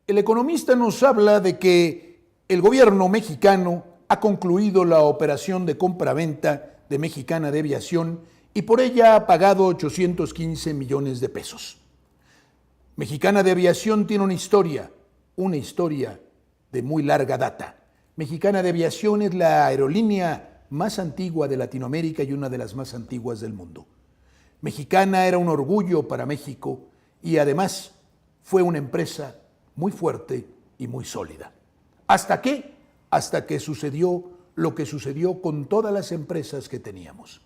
El economista nos habla de que el gobierno mexicano ha concluido la operación de compraventa de Mexicana de Aviación y por ella ha pagado 815 millones de pesos. Mexicana de Aviación tiene una historia de muy larga data. Mexicana de Aviación es la aerolínea más antigua de Latinoamérica y una de las más antiguas del mundo. Mexicana era un orgullo para México y además fue una empresa muy fuerte y muy sólida. ¿Hasta qué? Hasta que sucedió lo que sucedió con todas las empresas que teníamos.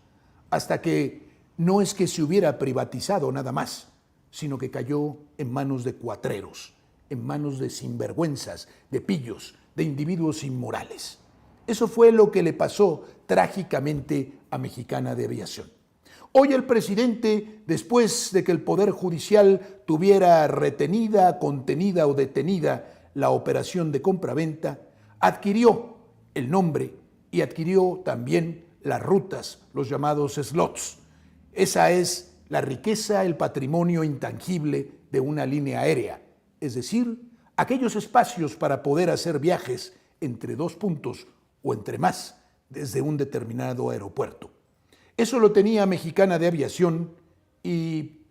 Hasta que no es que se hubiera privatizado nada más, sino que cayó en manos de cuatreros, en manos de sinvergüenzas, de pillos, de individuos inmorales. Eso fue lo que le pasó trágicamente a Mexicana de Aviación. Hoy el presidente, después de que el Poder Judicial tuviera retenida, contenida o detenida la operación de compraventa, adquirió el nombre y adquirió también las rutas, los llamados slots. Esa es la riqueza, el patrimonio intangible de una línea aérea, es decir, aquellos espacios para poder hacer viajes entre dos puntos o entre más desde un determinado aeropuerto. Eso lo tenía Mexicana de Aviación y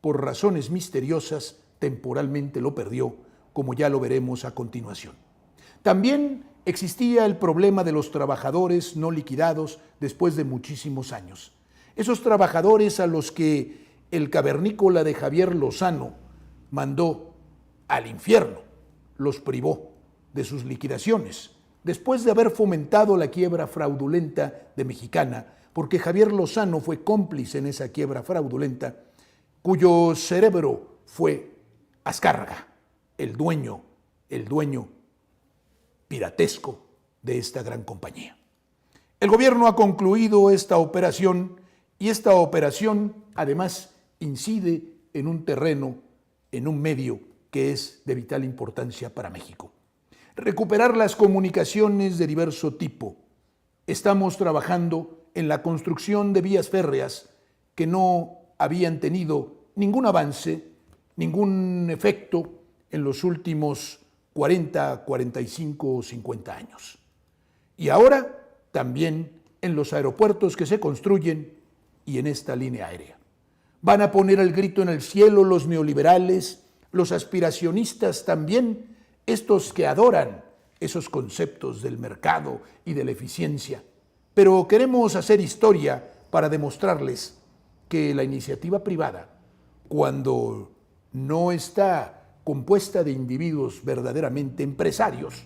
por razones misteriosas temporalmente lo perdió, como ya lo veremos a continuación. También existía el problema de los trabajadores no liquidados después de muchísimos años. Esos trabajadores a los que el cavernícola de Javier Lozano mandó al infierno, los privó de sus liquidaciones, después de haber fomentado la quiebra fraudulenta de Mexicana, porque Javier Lozano fue cómplice en esa quiebra fraudulenta, cuyo cerebro fue Azcárraga, el dueño piratesco de esta gran compañía. El gobierno ha concluido esta operación y esta operación además incide en un terreno, en un medio que es de vital importancia para México. Recuperar las comunicaciones de diverso tipo. Estamos trabajando en la construcción de vías férreas que no habían tenido ningún avance, ningún efecto en los últimos 40, 45 o 50 años. Y ahora también en los aeropuertos que se construyen y en esta línea aérea. Van a poner el grito en el cielo los neoliberales, los aspiracionistas también, estos que adoran esos conceptos del mercado y de la eficiencia. Pero queremos hacer historia para demostrarles que la iniciativa privada, cuando no está compuesta de individuos verdaderamente empresarios,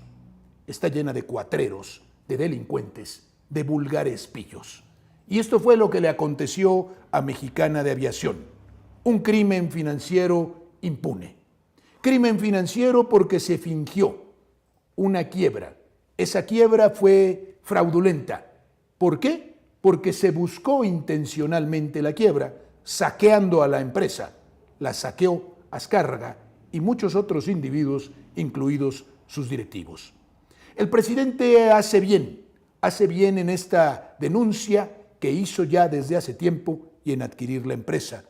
está llena de cuatreros, de delincuentes, de vulgares pillos. Y esto fue lo que le aconteció a Mexicana de Aviación. Un crimen financiero impune. Crimen financiero porque se fingió una quiebra. Esa quiebra fue fraudulenta. ¿Por qué? Porque se buscó intencionalmente la quiebra, saqueando a la empresa. La saqueó Azcárraga y muchos otros individuos, incluidos sus directivos. El presidente hace bien en esta denuncia que hizo ya desde hace tiempo y en adquirir la empresa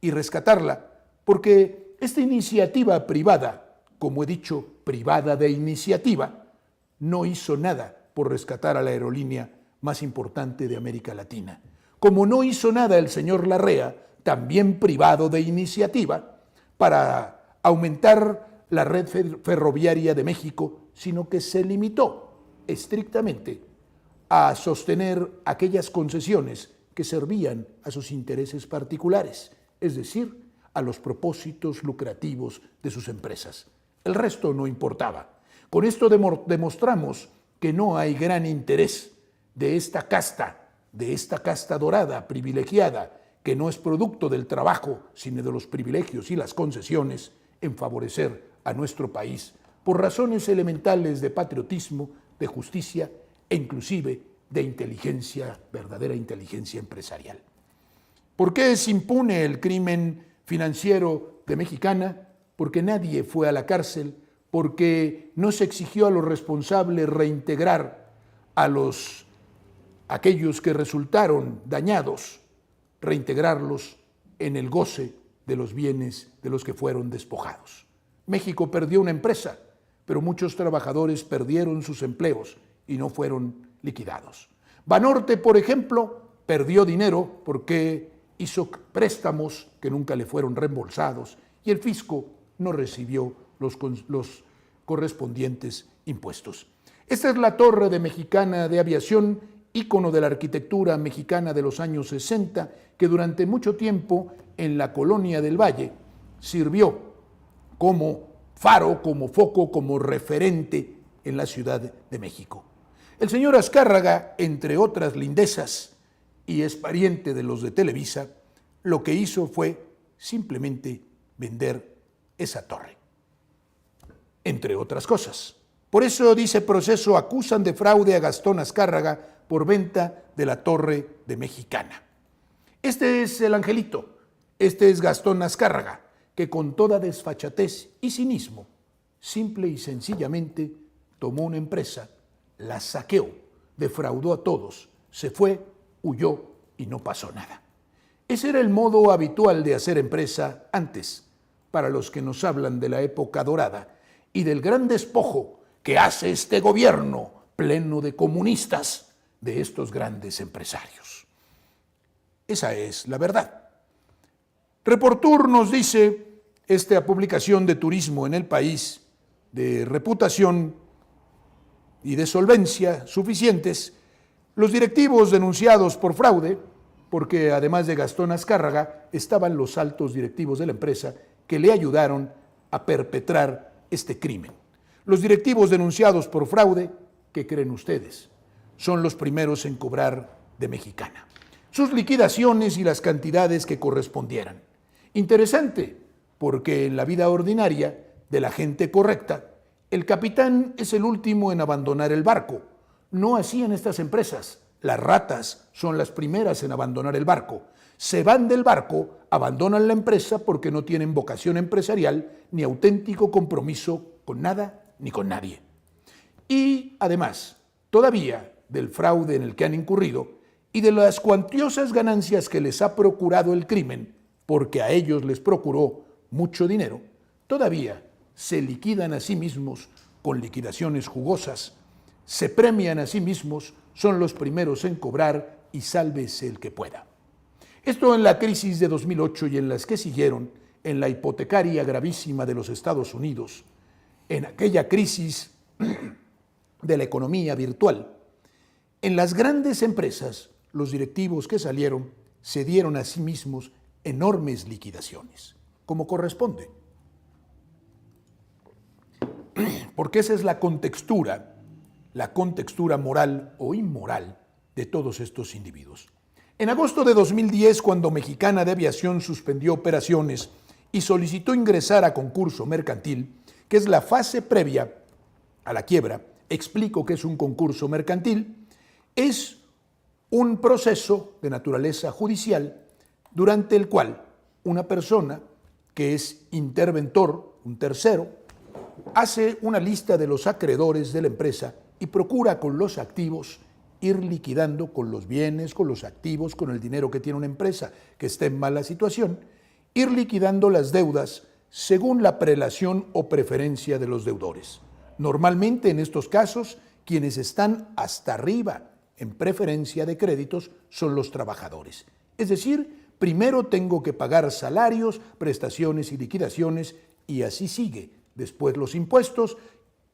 y rescatarla, porque esta iniciativa privada, como he dicho, privada de iniciativa, no hizo nada por rescatar a la aerolínea más importante de América Latina. Como no hizo nada el señor Larrea, también privado de iniciativa, para aumentar la red ferroviaria de México, sino que se limitó estrictamente a sostener aquellas concesiones que servían a sus intereses particulares, es decir, a los propósitos lucrativos de sus empresas. El resto no importaba. Con esto demostramos que no hay gran interés de esta casta dorada, privilegiada, que no es producto del trabajo, sino de los privilegios y las concesiones, en favorecer a nuestro país por razones elementales de patriotismo, de justicia e inclusive de inteligencia, verdadera inteligencia empresarial. ¿Por qué es impune el crimen financiero de Mexicana? Porque nadie fue a la cárcel, porque no se exigió a los responsables reintegrar a aquellos que resultaron dañados, reintegrarlos en el goce de los bienes de los que fueron despojados. México perdió una empresa, pero muchos trabajadores perdieron sus empleos y no fueron liquidados. Banorte, por ejemplo, perdió dinero porque hizo préstamos que nunca le fueron reembolsados y el fisco no recibió los correspondientes impuestos. Esta es la torre de Mexicana de Aviación, ícono de la arquitectura mexicana de los años 60, que durante mucho tiempo en la colonia del Valle sirvió como faro, como foco, como referente en la Ciudad de México. El señor Azcárraga, entre otras lindezas, y es pariente de los de Televisa, lo que hizo fue simplemente vender esa torre, entre otras cosas. Por eso, dice Proceso, acusan de fraude a Gastón Azcárraga por venta de la torre de Mexicana. Este es el angelito, este es Gastón Azcárraga, que con toda desfachatez y cinismo, simple y sencillamente, tomó una empresa, la saqueó, defraudó a todos, se fue, huyó y no pasó nada. Ese era el modo habitual de hacer empresa antes, para los que nos hablan de la época dorada y del gran despojo que hace este gobierno pleno de comunistas de estos grandes empresarios. Esa es la verdad. Reportur nos dice, esta publicación de turismo en el país, de reputación y de solvencia suficientes, los directivos denunciados por fraude, porque además de Gastón Azcárraga, estaban los altos directivos de la empresa que le ayudaron a perpetrar este crimen. Los directivos denunciados por fraude, ¿qué creen ustedes? Son los primeros en cobrar de Mexicana. Sus liquidaciones y las cantidades que correspondieran. Interesante, porque en la vida ordinaria de la gente correcta, el capitán es el último en abandonar el barco. No así en estas empresas. Las ratas son las primeras en abandonar el barco. Se van del barco, abandonan la empresa porque no tienen vocación empresarial ni auténtico compromiso con nada ni con nadie. Y además, todavía del fraude en el que han incurrido y de las cuantiosas ganancias que les ha procurado el crimen, porque a ellos les procuró mucho dinero, todavía se liquidan a sí mismos con liquidaciones jugosas, se premian a sí mismos, son los primeros en cobrar y sálvese el que pueda. Esto en la crisis de 2008 y en las que siguieron, en la hipotecaria gravísima de los Estados Unidos, en aquella crisis de la economía virtual. En las grandes empresas, los directivos que salieron se dieron a sí mismos enormes liquidaciones, como corresponde. Porque esa es la contextura moral o inmoral de todos estos individuos. En agosto de 2010, cuando Mexicana de Aviación suspendió operaciones y solicitó ingresar a concurso mercantil, que es la fase previa a la quiebra, explico qué es un concurso mercantil, es un proceso de naturaleza judicial durante el cual una persona que es interventor, un tercero, hace una lista de los acreedores de la empresa y procura con los activos ir liquidando con los bienes, con los activos, con el dinero que tiene una empresa que está en mala situación, ir liquidando las deudas según la prelación o preferencia de los deudores. Normalmente en estos casos, quienes están hasta arriba en preferencia de créditos son los trabajadores. Es decir, primero tengo que pagar salarios, prestaciones y liquidaciones y así sigue. Después los impuestos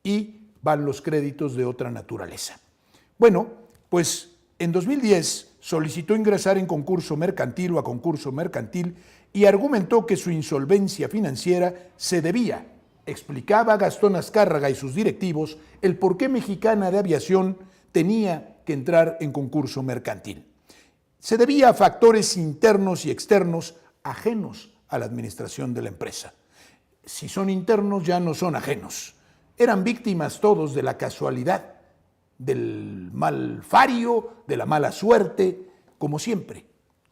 y van los créditos de otra naturaleza. Bueno, pues en 2010 solicitó ingresar en concurso mercantil o a concurso mercantil y argumentó que su insolvencia financiera se debía, explicaba Gastón Azcárraga y sus directivos, el por qué Mexicana de Aviación tenía que entrar en concurso mercantil. Se debía a factores internos y externos ajenos a la administración de la empresa. Si son internos ya no son ajenos. Eran víctimas todos de la casualidad, del mal fario, de la mala suerte, como siempre.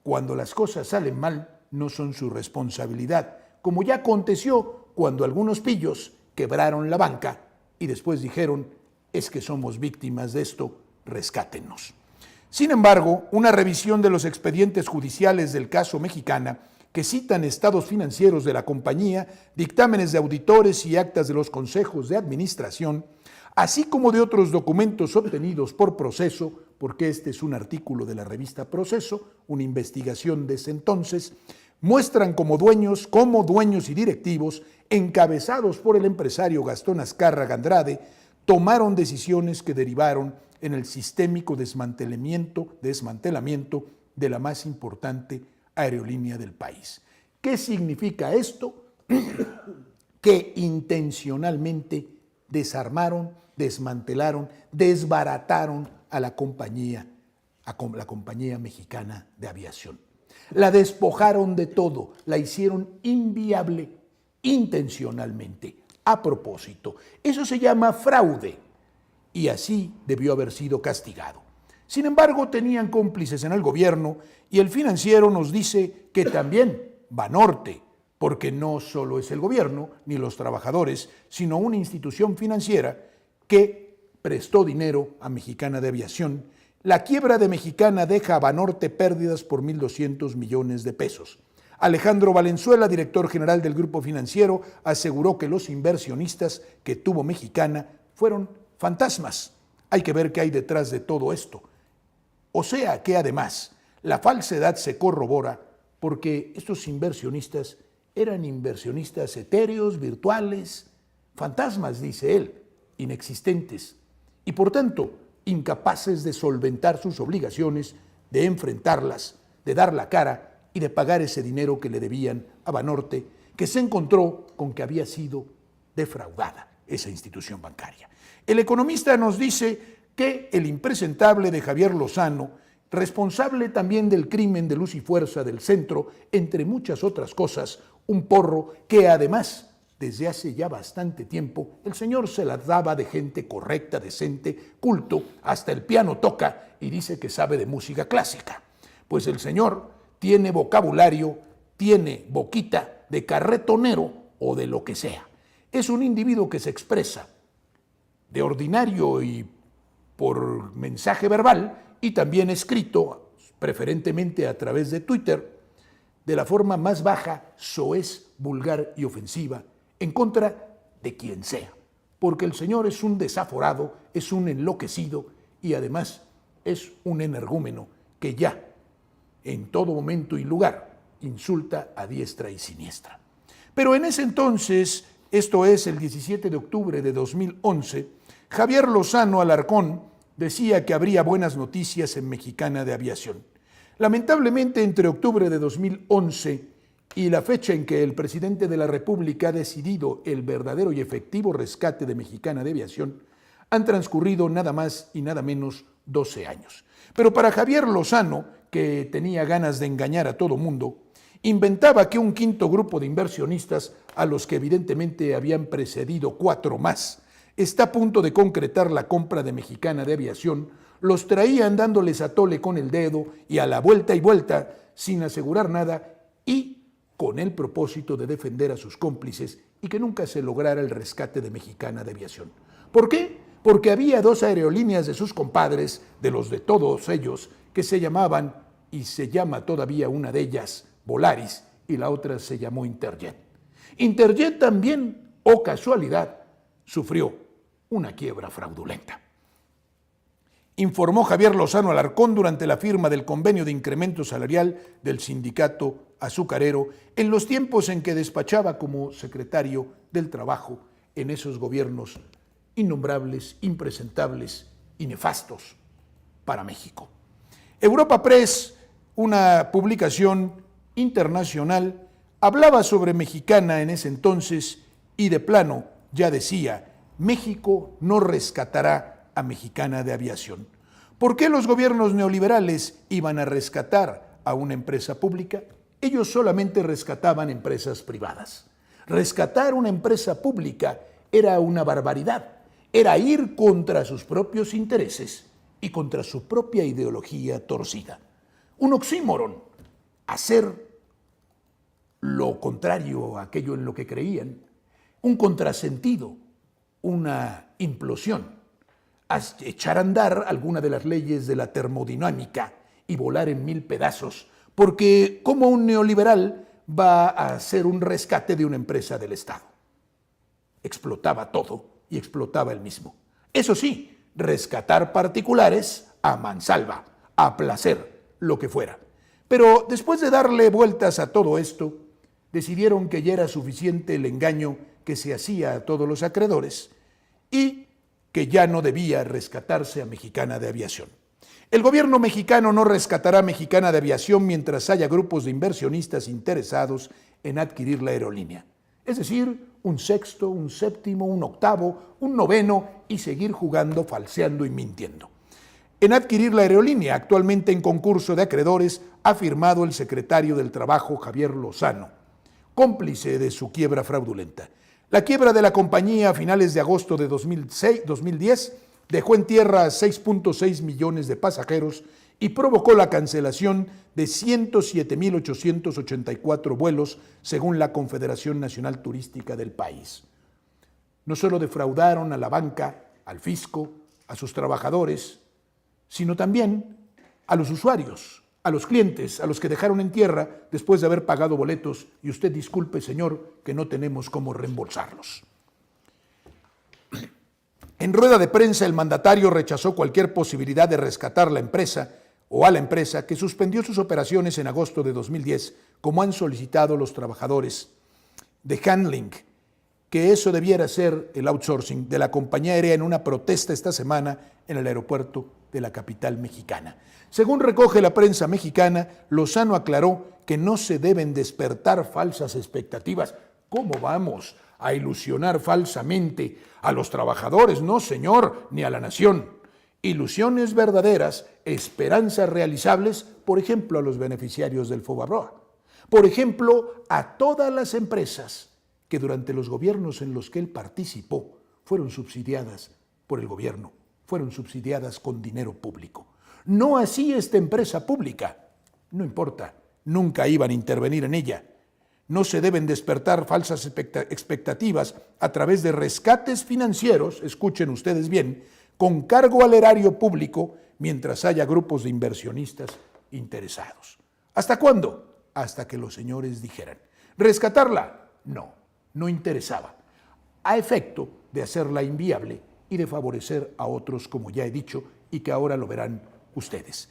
Cuando las cosas salen mal, no son su responsabilidad, como ya aconteció cuando algunos pillos quebraron la banca y después dijeron, es que somos víctimas de esto, rescátenos. Sin embargo, una revisión de los expedientes judiciales del caso Mexicana que citan estados financieros de la compañía, dictámenes de auditores y actas de los consejos de administración, así como de otros documentos obtenidos por Proceso, porque este es un artículo de la revista Proceso, una investigación de ese entonces, muestran como dueños y directivos, encabezados por el empresario Gastón Azcárraga Andrade, tomaron decisiones que derivaron en el sistémico desmantelamiento de la más importante aerolínea del país. ¿Qué significa esto? Que intencionalmente desarmaron, desmantelaron, desbarataron a la compañía mexicana de aviación. La despojaron de todo, la hicieron inviable intencionalmente, a propósito. Eso se llama fraude y así debió haber sido castigado. Sin embargo, tenían cómplices en el gobierno y el Financiero nos dice que también Banorte, porque no solo es el gobierno ni los trabajadores, sino una institución financiera que prestó dinero a Mexicana de Aviación. La quiebra de Mexicana deja a Banorte pérdidas por 1,200 millones de pesos. Alejandro Valenzuela, director general del Grupo Financiero, aseguró que los inversionistas que tuvo Mexicana fueron fantasmas. Hay que ver qué hay detrás de todo esto. O sea que además la falsedad se corrobora porque estos inversionistas eran inversionistas etéreos, virtuales, fantasmas, dice él, inexistentes, y por tanto incapaces de solventar sus obligaciones, de enfrentarlas, de dar la cara y de pagar ese dinero que le debían a Banorte, que se encontró con que había sido defraudada esa institución bancaria. El economista nos dice que el impresentable de Javier Lozano, responsable también del crimen de Luz y Fuerza del Centro, entre muchas otras cosas, un porro que además, desde hace ya bastante tiempo, el señor se la daba de gente correcta, decente, culto, hasta el piano toca y dice que sabe de música clásica. Pues el señor tiene vocabulario, tiene boquita de carretonero o de lo que sea. Es un individuo que se expresa de ordinario y por mensaje verbal y también escrito, preferentemente a través de Twitter, de la forma más baja, soez, vulgar y ofensiva, en contra de quien sea. Porque el señor es un desaforado, es un enloquecido y además es un energúmeno que ya, en todo momento y lugar, insulta a diestra y siniestra. Pero en ese entonces, esto es el 17 de octubre de 2011, Javier Lozano Alarcón decía que habría buenas noticias en Mexicana de Aviación. Lamentablemente, entre octubre de 2011 y la fecha en que el presidente de la República ha decidido el verdadero y efectivo rescate de Mexicana de Aviación, han transcurrido nada más y nada menos 12 años. Pero para Javier Lozano, que tenía ganas de engañar a todo mundo, inventaba que un quinto grupo de inversionistas, a los que evidentemente habían precedido 4 más, está a punto de concretar la compra de Mexicana de Aviación, los traían dándoles a tole con el dedo y a la vuelta y vuelta, sin asegurar nada y con el propósito de defender a sus cómplices y que nunca se lograra el rescate de Mexicana de Aviación. ¿Por qué? Porque había 2 aerolíneas de sus compadres, de los de todos ellos, que se llamaban, y se llama todavía una de ellas, Volaris, y la otra se llamó Interjet. Interjet también, oh casualidad, sufrió una quiebra fraudulenta. Informó Javier Lozano Alarcón durante la firma del convenio de incremento salarial del sindicato azucarero en los tiempos en que despachaba como secretario del Trabajo en esos gobiernos innombrables, impresentables y nefastos para México. Europa Press, una publicación internacional, hablaba sobre Mexicana en ese entonces y de plano ya decía: México no rescatará a Mexicana de Aviación. ¿Por qué los gobiernos neoliberales iban a rescatar a una empresa pública? Ellos solamente rescataban empresas privadas. Rescatar una empresa pública era una barbaridad, era ir contra sus propios intereses y contra su propia ideología torcida. Un oxímoron, hacer lo contrario a aquello en lo que creían, un contrasentido, una implosión, echar a andar alguna de las leyes de la termodinámica y volar en 1000 pedazos, porque como un neoliberal va a hacer un rescate de una empresa del Estado. Explotaba todo y explotaba él mismo. Eso sí, rescatar particulares a mansalva, a placer, lo que fuera. Pero después de darle vueltas a todo esto, decidieron que ya era suficiente el engaño que se hacía a todos los acreedores y que ya no debía rescatarse a Mexicana de Aviación. El gobierno mexicano no rescatará a Mexicana de Aviación mientras haya grupos de inversionistas interesados en adquirir la aerolínea. Es decir, un sexto, un séptimo, un octavo, un noveno y seguir jugando, falseando y mintiendo. En adquirir la aerolínea, actualmente en concurso de acreedores, ha firmado el secretario del Trabajo, Javier Lozano, cómplice de su quiebra fraudulenta. La quiebra de la compañía a finales de agosto de 2010 dejó en tierra a 6.6 millones de pasajeros y provocó la cancelación de 107.884 vuelos, según la Confederación Nacional Turística del país. No solo defraudaron a la banca, al fisco, a sus trabajadores, sino también a los usuarios, a los clientes, a los que dejaron en tierra después de haber pagado boletos, y usted disculpe, señor, que no tenemos cómo reembolsarlos. En rueda de prensa, el mandatario rechazó cualquier posibilidad de rescatar la empresa o a la empresa que suspendió sus operaciones en agosto de 2010, como han solicitado los trabajadores de Handling, que eso debiera ser el outsourcing de la compañía aérea en una protesta esta semana en el aeropuerto de la capital mexicana. Según recoge la prensa mexicana, Lozano aclaró que no se deben despertar falsas expectativas. ¿Cómo vamos a ilusionar falsamente a los trabajadores? No, señor, ni a la nación. Ilusiones verdaderas, esperanzas realizables, por ejemplo, a los beneficiarios del Fobaproa. Por ejemplo, a todas las empresas que durante los gobiernos en los que él participó fueron subsidiadas por el gobierno, fueron subsidiadas con dinero público. No así esta empresa pública. No importa, nunca iban a intervenir en ella. No se deben despertar falsas expectativas a través de rescates financieros, escuchen ustedes bien, con cargo al erario público mientras haya grupos de inversionistas interesados. ¿Hasta cuándo? Hasta que los señores dijeran. ¿Rescatarla? No, no interesaba, a efecto de hacerla inviable y de favorecer a otros, como ya he dicho, y que ahora lo verán ustedes.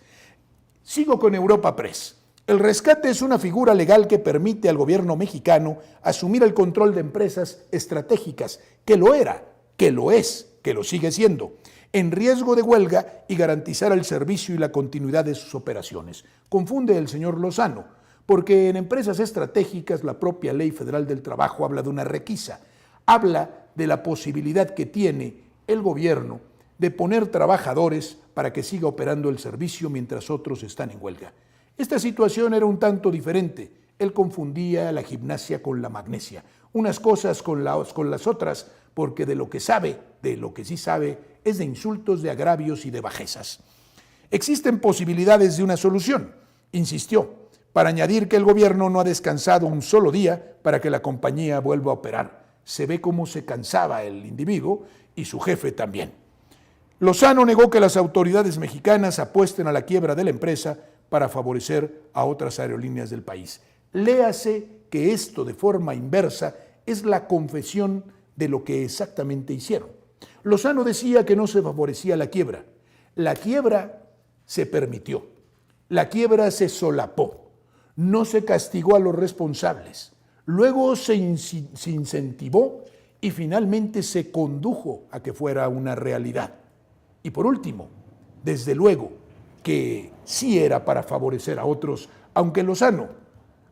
Sigo con Europa Press. El rescate es una figura legal que permite al gobierno mexicano asumir el control de empresas estratégicas, que lo era, que lo es, que lo sigue siendo, en riesgo de huelga y garantizar el servicio y la continuidad de sus operaciones. Confunde el señor Lozano, porque en empresas estratégicas la propia Ley Federal del Trabajo habla de una requisa, habla de la posibilidad que tiene el gobierno de poner trabajadores para que siga operando el servicio mientras otros están en huelga. Esta situación era un tanto diferente. Él confundía la gimnasia con la magnesia, unas cosas con las otras, porque de lo que sabe, de lo que sí sabe, es de insultos, de agravios y de bajezas. Existen posibilidades de una solución, insistió, para añadir que el gobierno no ha descansado un solo día para que la compañía vuelva a operar. Se ve cómo se cansaba el individuo y su jefe también. Lozano negó que las autoridades mexicanas apuesten a la quiebra de la empresa para favorecer a otras aerolíneas del país. Léase que esto de forma inversa es la confesión de lo que exactamente hicieron. Lozano decía que no se favorecía la quiebra. La quiebra se permitió. La quiebra se solapó. No se castigó a los responsables. Luego se incentivó y finalmente se condujo a que fuera una realidad. Y por último, desde luego que sí era para favorecer a otros, aunque Lozano,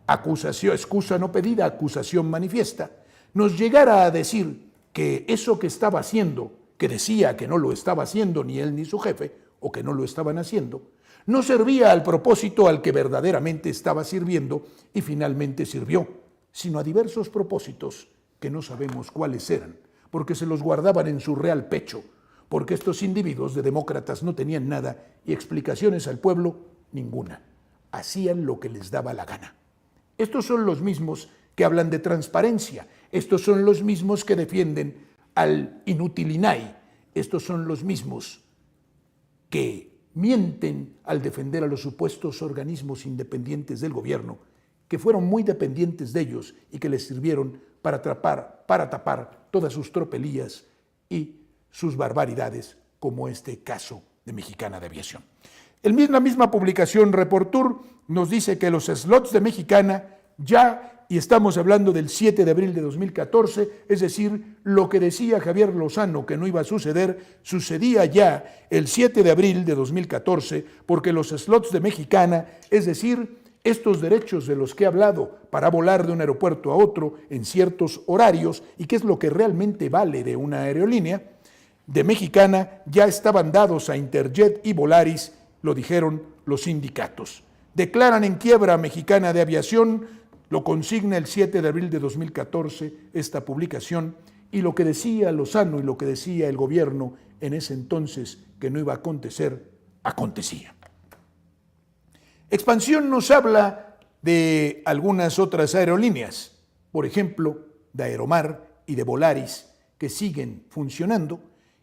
excusa no pedida, acusación manifiesta, nos llegara a decir que eso que estaba haciendo, que decía que no lo estaba haciendo ni él ni su jefe, o que no lo estaban haciendo, no servía al propósito al que verdaderamente estaba sirviendo y finalmente sirvió, sino a diversos propósitos que no sabemos cuáles eran, porque se los guardaban en su real pecho, porque estos individuos de demócratas no tenían nada y explicaciones al pueblo ninguna. Hacían lo que les daba la gana. Estos son los mismos que hablan de transparencia, estos son los mismos que defienden al inútil INAI, estos son los mismos que mienten al defender a los supuestos organismos independientes del gobierno que fueron muy dependientes de ellos y que les sirvieron para tapar todas sus tropelías y sus barbaridades, como este caso de Mexicana de Aviación. La misma publicación Reportur nos dice que los slots de Mexicana ya, y estamos hablando del 7 de abril de 2014, es decir, lo que decía Javier Lozano que no iba a suceder, sucedía ya el 7 de abril de 2014, porque los slots de Mexicana, es decir, estos derechos de los que he hablado para volar de un aeropuerto a otro en ciertos horarios, y qué es lo que realmente vale de una aerolínea, de Mexicana ya estaban dados a Interjet y Volaris, lo dijeron los sindicatos. Declaran en quiebra a Mexicana de Aviación, lo consigna el 7 de abril de 2014 esta publicación, y lo que decía Lozano y lo que decía el gobierno en ese entonces que no iba a acontecer, acontecía. Expansión nos habla de algunas otras aerolíneas, por ejemplo, de Aeromar y de Volaris, que siguen funcionando,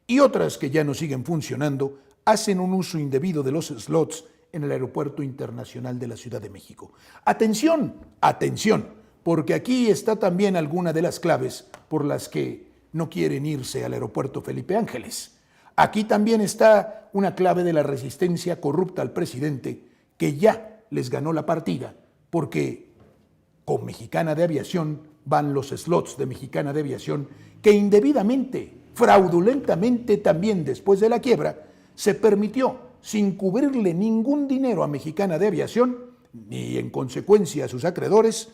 y otras que ya no siguen funcionando, hacen un uso indebido de los slots en el Aeropuerto Internacional de la Ciudad de México. Atención, atención, porque aquí está también alguna de las claves por las que no quieren irse al Aeropuerto Felipe Ángeles. Aquí también está una clave de la resistencia corrupta al presidente, que ya les ganó la partida, porque con Mexicana de Aviación van los slots de Mexicana de Aviación, que indebidamente, fraudulentamente también después de la quiebra, se permitió, sin cubrirle ningún dinero a Mexicana de Aviación, ni en consecuencia a sus acreedores,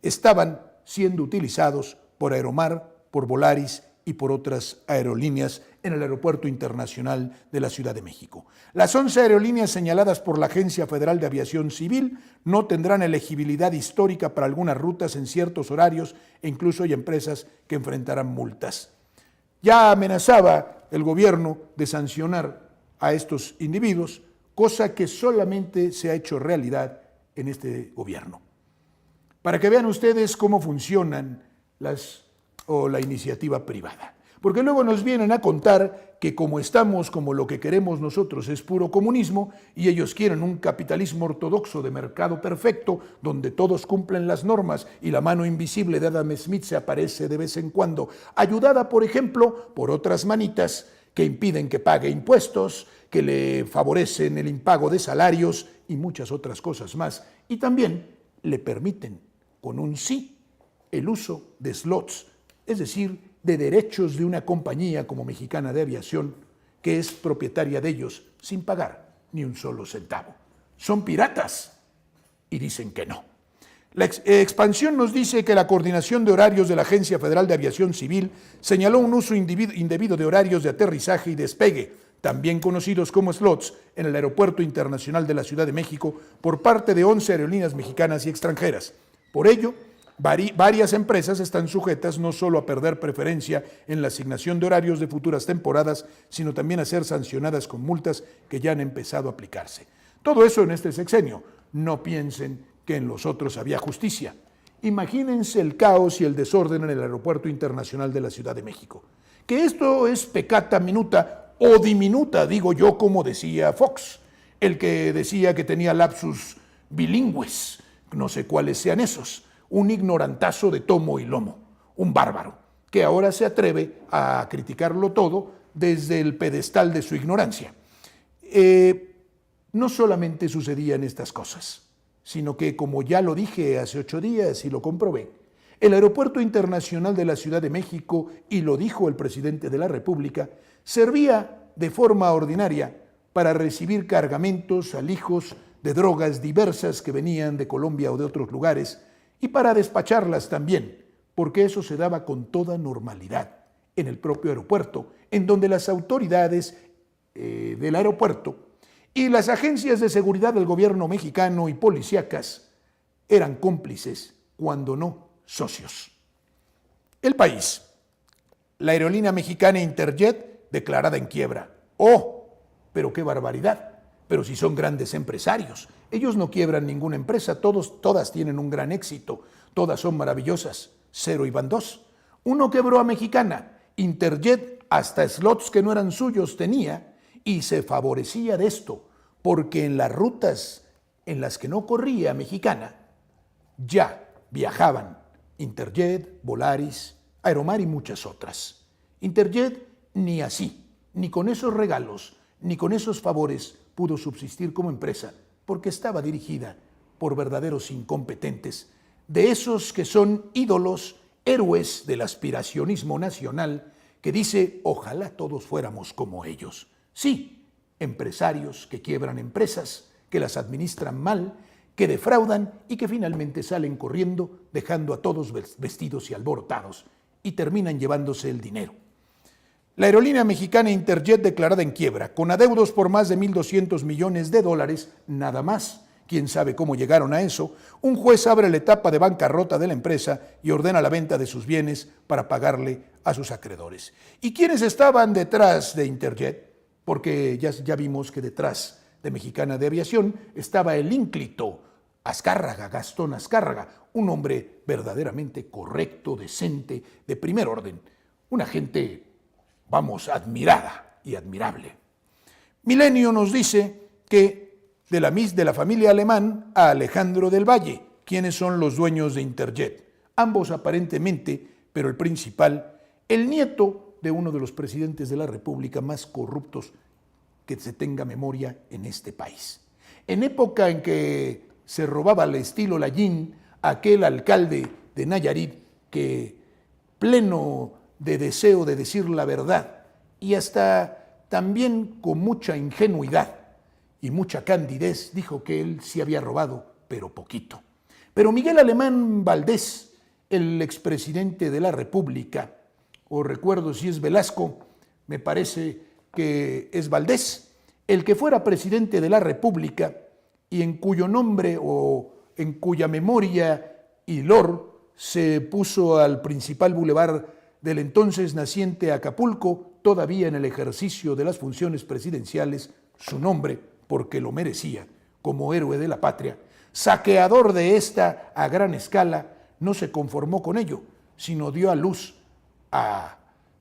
estaban siendo utilizados por Aeromar, por Volaris y por otras aerolíneas en el Aeropuerto Internacional de la Ciudad de México. Las 11 aerolíneas señaladas por la Agencia Federal de Aviación Civil no tendrán elegibilidad histórica para algunas rutas en ciertos horarios e incluso hay empresas que enfrentarán multas. Ya amenazaba el gobierno de sancionar a estos individuos, cosa que solamente se ha hecho realidad en este gobierno. Para que vean ustedes cómo funcionan la iniciativa privada. Porque luego nos vienen a contar que como lo que queremos nosotros es puro comunismo y ellos quieren un capitalismo ortodoxo de mercado perfecto donde todos cumplen las normas y la mano invisible de Adam Smith se aparece de vez en cuando, ayudada, por ejemplo, por otras manitas que impiden que pague impuestos, que le favorecen el impago de salarios y muchas otras cosas más. Y también le permiten, con un sí, el uso de slots, es decir, de derechos de una compañía como Mexicana de Aviación, que es propietaria de ellos sin pagar ni un solo centavo. Son piratas y dicen que no. La Expansión nos dice que la coordinación de horarios de la Agencia Federal de Aviación Civil señaló un uso indebido de horarios de aterrizaje y despegue, también conocidos como slots, en el Aeropuerto Internacional de la Ciudad de México por parte de 11 aerolíneas mexicanas y extranjeras. Por ello, varias empresas están sujetas no solo a perder preferencia en la asignación de horarios de futuras temporadas, sino también a ser sancionadas con multas que ya han empezado a aplicarse. Todo eso en este sexenio. No piensen que en los otros había justicia. Imagínense el caos y el desorden en el Aeropuerto Internacional de la Ciudad de México. Que esto es peccata minuta o diminuta, digo yo, como decía Fox, el que decía que tenía lapsus bilingües, no sé cuáles sean esos. Un ignorantazo de tomo y lomo, un bárbaro, que ahora se atreve a criticarlo todo desde el pedestal de su ignorancia. No solamente sucedían estas cosas, sino que, como ya lo dije hace 8 días y lo comprobé, el Aeropuerto Internacional de la Ciudad de México, y lo dijo el presidente de la República, servía de forma ordinaria para recibir cargamentos, alijos de drogas diversas que venían de Colombia o de otros lugares, y para despacharlas también, porque eso se daba con toda normalidad en el propio aeropuerto, en donde las autoridades del aeropuerto y las agencias de seguridad del gobierno mexicano y policíacas eran cómplices, cuando no socios. El país. La aerolínea mexicana Interjet declarada en quiebra. ¡Oh! Pero qué barbaridad. Pero si son grandes empresarios. Ellos no quiebran ninguna empresa, todas tienen un gran éxito, todas son maravillosas, cero y van dos. Uno quebró a Mexicana, Interjet hasta slots que no eran suyos tenía y se favorecía de esto, porque en las rutas en las que no corría Mexicana, ya viajaban Interjet, Volaris, Aeromar y muchas otras. Interjet ni así, ni con esos regalos, ni con esos favores pudo subsistir como empresa, porque estaba dirigida por verdaderos incompetentes, de esos que son ídolos, héroes del aspiracionismo nacional, que dice, ojalá todos fuéramos como ellos. Sí, empresarios que quiebran empresas, que las administran mal, que defraudan y que finalmente salen corriendo, dejando a todos vestidos y alborotados, y terminan llevándose el dinero. La aerolínea mexicana Interjet declarada en quiebra, con adeudos por más de 1.200 millones de dólares, nada más. Quién sabe cómo llegaron a eso. Un juez abre la etapa de bancarrota de la empresa y ordena la venta de sus bienes para pagarle a sus acreedores. ¿Y quiénes estaban detrás de Interjet? Porque ya vimos que detrás de Mexicana de Aviación estaba el ínclito Azcárraga, Gastón Azcárraga, un hombre verdaderamente correcto, decente, de primer orden, una gente, vamos, admirada y admirable. Milenio nos dice que de la familia Alemán a Alejandro del Valle, ¿quiénes son los dueños de Interjet? Ambos aparentemente, pero el principal, el nieto de uno de los presidentes de la República más corruptos que se tenga memoria en este país. En época en que se robaba al estilo Lallín, aquel alcalde de Nayarit que, pleno de deseo de decir la verdad y hasta también con mucha ingenuidad y mucha candidez, dijo que él sí había robado, pero poquito. Pero Miguel Alemán Valdés, el expresidente de la República, o recuerdo si es Velasco, me parece que es Valdés, el que fuera presidente de la República y en cuyo nombre o en cuya memoria y lor se puso al principal bulevar del entonces naciente Acapulco, todavía en el ejercicio de las funciones presidenciales, su nombre, porque lo merecía, como héroe de la patria, saqueador de esta a gran escala, no se conformó con ello, sino dio a luz a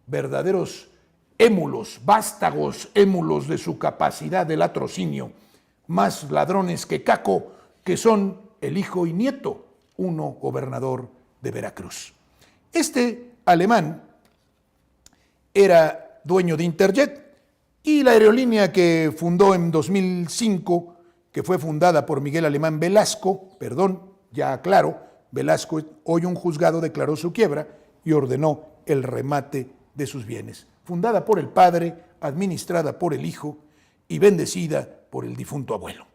verdaderos émulos, vástagos émulos de su capacidad de latrocinio, más ladrones que Caco, que son el hijo y nieto, uno gobernador de Veracruz. Este alemán era dueño de Interjet y la aerolínea que fundó en 2005, que fue fundada por Miguel Alemán Velasco, ya aclaro, Velasco, hoy un juzgado declaró su quiebra y ordenó el remate de sus bienes. Fundada por el padre, administrada por el hijo y bendecida por el difunto abuelo.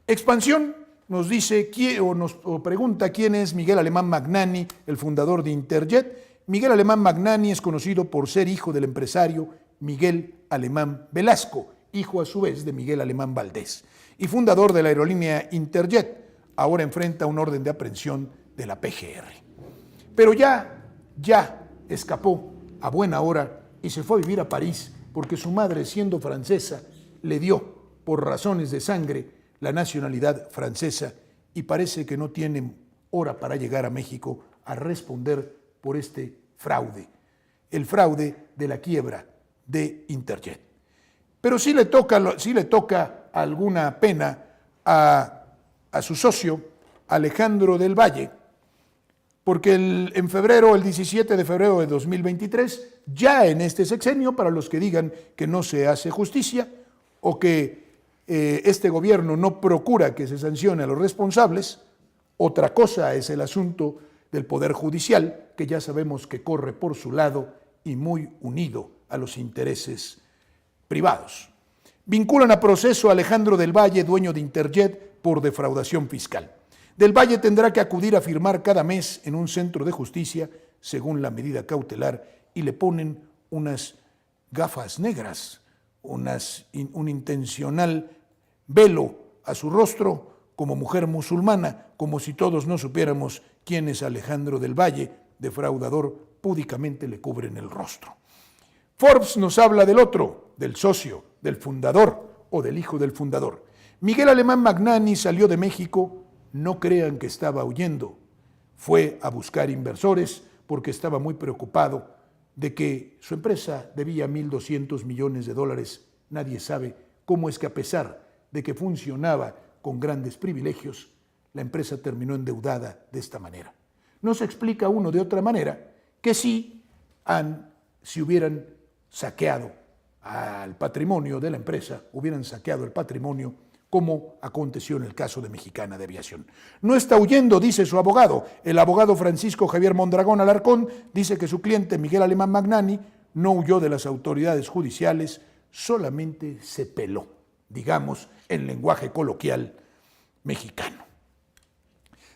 Expansión nos dice o pregunta quién es Miguel Alemán Magnani, el fundador de Interjet. Miguel Alemán Magnani es conocido por ser hijo del empresario Miguel Alemán Velasco, hijo a su vez de Miguel Alemán Valdés, y fundador de la aerolínea Interjet. Ahora enfrenta un orden de aprehensión de la PGR. Pero ya escapó a buena hora y se fue a vivir a París porque su madre, siendo francesa, le dio, por razones de sangre, la nacionalidad francesa y parece que no tiene hora para llegar a México a responder por este fraude, el fraude de la quiebra de Interjet. Pero sí le toca alguna pena a su socio, Alejandro del Valle, porque el 17 de febrero de 2023, ya en este sexenio, para los que digan que no se hace justicia o que este gobierno no procura que se sancione a los responsables, otra cosa es el asunto del Poder Judicial, que ya sabemos que corre por su lado y muy unido a los intereses privados. Vinculan a proceso a Alejandro del Valle, dueño de Interjet, por defraudación fiscal. Del Valle tendrá que acudir a firmar cada mes en un centro de justicia, según la medida cautelar, y le ponen unas gafas negras, un intencional velo a su rostro como mujer musulmana, como si todos no supiéramos quién es Alejandro del Valle, defraudador, púdicamente le cubren el rostro. Forbes nos habla del otro, del socio, del fundador o del hijo del fundador. Miguel Alemán Magnani salió de México, no crean que estaba huyendo, fue a buscar inversores porque estaba muy preocupado de que su empresa debía 1.200 millones de dólares. Nadie sabe cómo es que a pesar de que funcionaba con grandes privilegios, la empresa terminó endeudada de esta manera. No se explica uno de otra manera que si hubieran saqueado al patrimonio de la empresa, hubieran saqueado el patrimonio, como aconteció en el caso de Mexicana de Aviación. No está huyendo, dice su abogado. El abogado Francisco Javier Mondragón Alarcón dice que su cliente Miguel Alemán Magnani no huyó de las autoridades judiciales, solamente se peló, digamos, en lenguaje coloquial mexicano.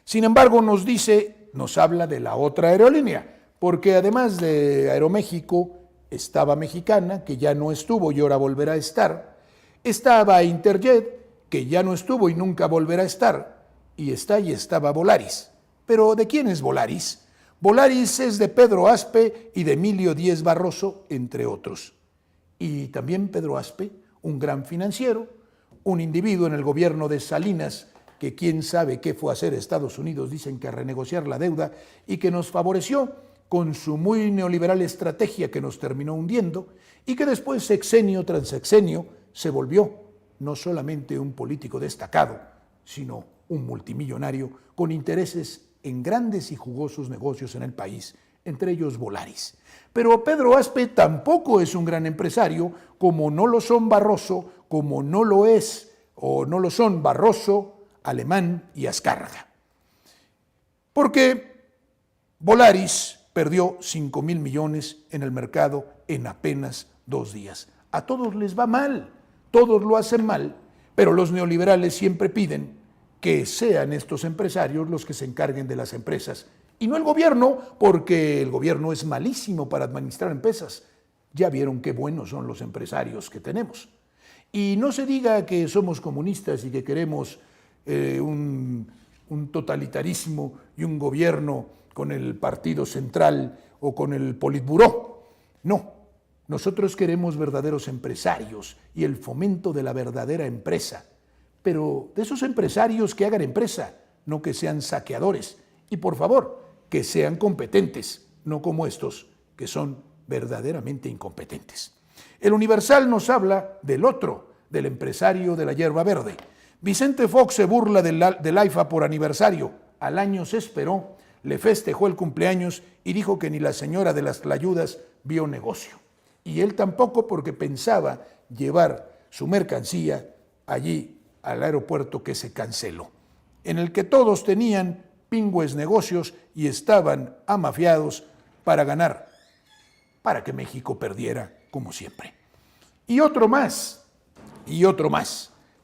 Sin embargo, nos habla de la otra aerolínea, porque además de Aeroméxico, estaba Mexicana, que ya no estuvo y ahora volverá a estar, estaba Interjet, que ya no estuvo y nunca volverá a estar, y estaba Volaris. ¿Pero de quién es Volaris? Volaris es de Pedro Aspe y de Emilio Díez Barroso, entre otros. Y también Pedro Aspe, un gran financiero, un individuo en el gobierno de Salinas, que quién sabe qué fue a hacer Estados Unidos, dicen que a renegociar la deuda, y que nos favoreció con su muy neoliberal estrategia que nos terminó hundiendo, y que después, sexenio tras sexenio, se volvió no solamente un político destacado, sino un multimillonario con intereses en grandes y jugosos negocios en el país, entre ellos Volaris. Pero Pedro Aspe tampoco es un gran empresario, como no lo son Barroso, como no lo es o no lo son Barroso, Alemán y Azcárraga. Porque Volaris perdió 5,000 millones en el mercado en apenas 2 días. A todos les va mal, todos lo hacen mal, pero los neoliberales siempre piden que sean estos empresarios los que se encarguen de las empresas y no el gobierno, porque el gobierno es malísimo para administrar empresas. Ya vieron qué buenos son los empresarios que tenemos. Y no se diga que somos comunistas y que queremos un totalitarismo y un gobierno con el Partido Central o con el Politburó. No, nosotros queremos verdaderos empresarios y el fomento de la verdadera empresa. Pero de esos empresarios que hagan empresa, no que sean saqueadores. Y por favor, que sean competentes, no como estos que son verdaderamente incompetentes. El Universal nos habla del otro, del empresario de la hierba verde. Vicente Fox se burla del AIFA por aniversario. Al año se esperó, le festejó el cumpleaños y dijo que ni la señora de las tlayudas vio negocio. Y él tampoco, porque pensaba llevar su mercancía allí al aeropuerto que se canceló, en el que todos tenían pingües negocios y estaban amafiados para ganar, para que México perdiera como siempre. Y otro más.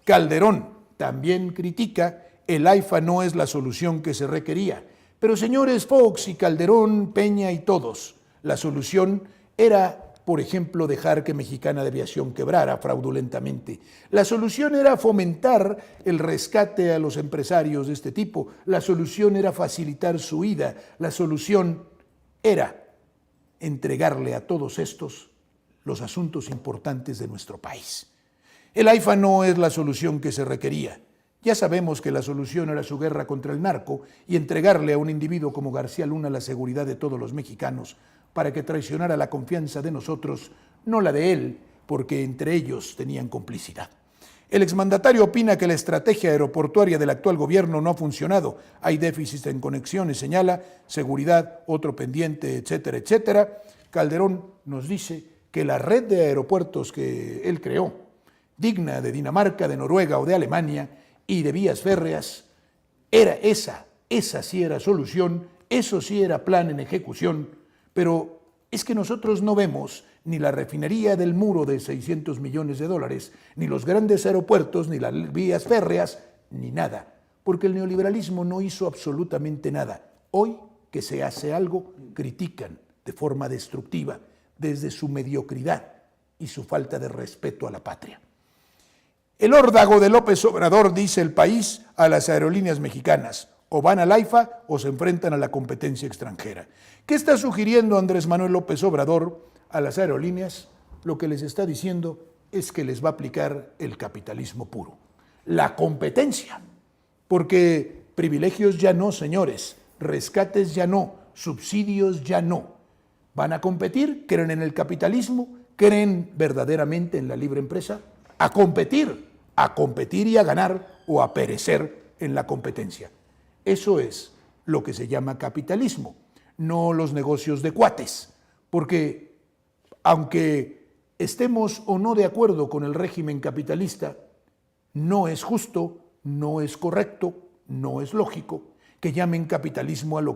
Calderón también critica, el AIFA no es la solución que se requería. Pero señores Fox y Calderón, Peña y todos, la solución era, por ejemplo, dejar que Mexicana de Aviación quebrara fraudulentamente. La solución era fomentar el rescate a los empresarios de este tipo. La solución era facilitar su huida. La solución era entregarle a todos estos los asuntos importantes de nuestro país. El AIFA no es la solución que se requería. Ya sabemos que la solución era su guerra contra el narco y entregarle a un individuo como García Luna la seguridad de todos los mexicanos para que traicionara la confianza de nosotros, no la de él, porque entre ellos tenían complicidad. El exmandatario opina que la estrategia aeroportuaria del actual gobierno no ha funcionado. Hay déficits en conexiones, señala, seguridad, otro pendiente, etcétera, etcétera. Calderón nos dice que la red de aeropuertos que él creó, digna de Dinamarca, de Noruega o de Alemania, y de vías férreas, era esa sí era solución, eso sí era plan en ejecución, pero es que nosotros no vemos ni la refinería del Muro de $600 millones, ni los grandes aeropuertos, ni las vías férreas, ni nada, porque el neoliberalismo no hizo absolutamente nada. Hoy que se hace algo, critican de forma destructiva, desde su mediocridad y su falta de respeto a la patria. El órdago de López Obrador, dice El País, a las aerolíneas mexicanas: o van al AIFA o se enfrentan a la competencia extranjera. ¿Qué está sugiriendo Andrés Manuel López Obrador a las aerolíneas? Lo que les está diciendo es que les va a aplicar el capitalismo puro, la competencia, porque privilegios ya no, señores, rescates ya no, subsidios ya no. ¿Van a competir? ¿Creen en el capitalismo? ¿Creen verdaderamente en la libre empresa? A competir y a ganar o a perecer en la competencia. Eso es lo que se llama capitalismo, no los negocios de cuates, porque aunque estemos o no de acuerdo con el régimen capitalista, no es justo, no es correcto, no es lógico que llamen capitalismo a lo